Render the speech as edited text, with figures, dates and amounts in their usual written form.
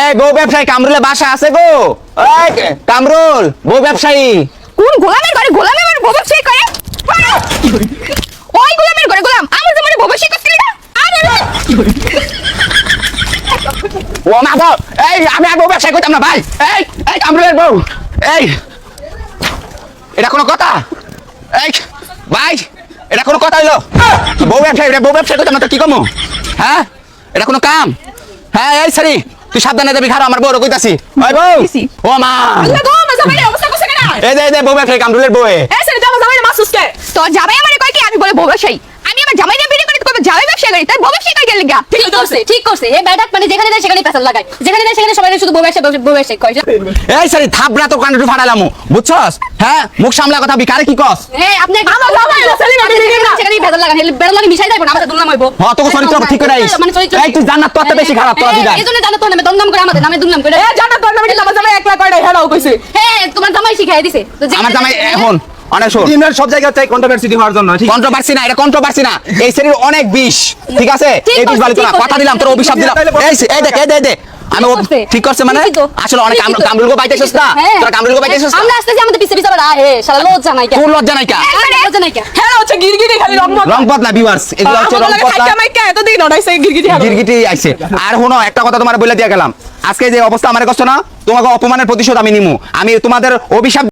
এই বউ ব্যবসায়ী কামরুলের বাসা আছে গো। এই কামরুল বউ ব্যবসায়ী। কোন গোলামের ঘরে গোলামের ঘরে বউ ব্যবসায়ী করে? ওই গোলামের ঘরে গোলাম আমার জামাই বউ ব্যবসায়ী করছিলি না? আরে ও মা গো, এই আমি আর বউ ব্যবসায়ী করতাম না ভাই। এই এই কামরুলের বউ, এই এটা কোনো কথা? এই ভাই এটা কোনো কথা হইলো? বউ ব্যবসায়ী, এটা বউ ব্যবসায়ী করতাম না তো কি কমো? হ্যাঁ এটা কোনো কাম? হ্যাঁ এই সারি তুই সাবধানে যাবি, খারাপ আমার বউর কইতাছি। ওই বউ, ও মা আল্লাহ গো আমার জামাই অবস্থা করছে কেন? এই যে বউ ব্যবসায়ী কামরুলের বউ। এই ছেলে আমার জামাই মাসুসকে তো জামাই আমারে কয় কি আমি বলে বউ ব্যবসায়ী? আমি আমার জামাই নিয়ে বিয়ে করে কবে জামাই ব্যবসা করি, তাই বউ ব্যবসায়ী কই গেল গা? ঠিক করছে এই ব্যাটাক মানে যেখানে যায় সেখানেই পেছাল লাগায়, যেখানে যায় সেখানে সবাই শুধু বউ ব্যবসা কয়। এই সারি থাবড়া তো কান্ডু ফাড়ালামু, বুঝছস? হ্যাঁ মুখ সামলা কথা বিকারে কি কস? হ্যাঁ আপনি আমার জামাই ছেলে সেখানেই পেছাল লাগান, বেড়াল লাগে মিশাই যাবে না, আমাদের দুর্নাম হইব। হ্যাঁ তোকে চরিত্র ঠিক করে আইস। মানে চরিত্র এই তুই জান্নাত তো বেশি খারাপ তোরা দিদা। এইজন্য জান্নাত তোর নামে দমদম করে আমাদের নামে দুর্নাম করে। এ জান্নাত তোর নামে আমার জামাই একলা কয়টা হেলাও কইছে। হ্যাঁ তোমার জামাই শিখাই দিছে। তো যেখানে আমার জামাই যায় এখন অনেক শোন, দিনের সব জায়গায় চাই কন্ট্রোভার্সি হওয়ার জন্য, ঠিক কন্ট্রোভার্সি না, এটা কন্ট্রোভার্সি না, এই শরীর অনেক বিষ, ঠিক আছে? ঠিক এই বিষ করছে, বালি তোরা ঠিক কথা করছে। দিলাম, তোর অভিশাপ দিলাম। এই দেখ এই দে আমি ঠিক করছে মানে ঠিকই তো। আসলে অনেক ঠিকই তো। কামরুলগো বাইতেছস না, হ্যাঁ। তোরা কামরুলগো বাইতেছস না। আমরা আসতেছি আমাদের পিছে পিছে আবার হে শালা লজ্জা নাই কেন? তোর লজ্জা নাই কা? লজ্জা নাই কেন? হেলা হচ্ছে গিরগিটি খালি রংমত। রং বদলা ভিউয়ার্স, এগুলো হচ্ছে রং বদলা, খাইতে মাইকা এতদিন ওড়াইছে গিরগিটি হেলা। গিরগিটি আইছে। আর শোনো একটা কথা তোমার বলে দিয়া গেলাম, আজকে যে অবস্থা আমার কষ্ট না, তোমাকে অপমানের প্রতিশোধ আমি নিমু, আমি তোমাদের অভিশাপ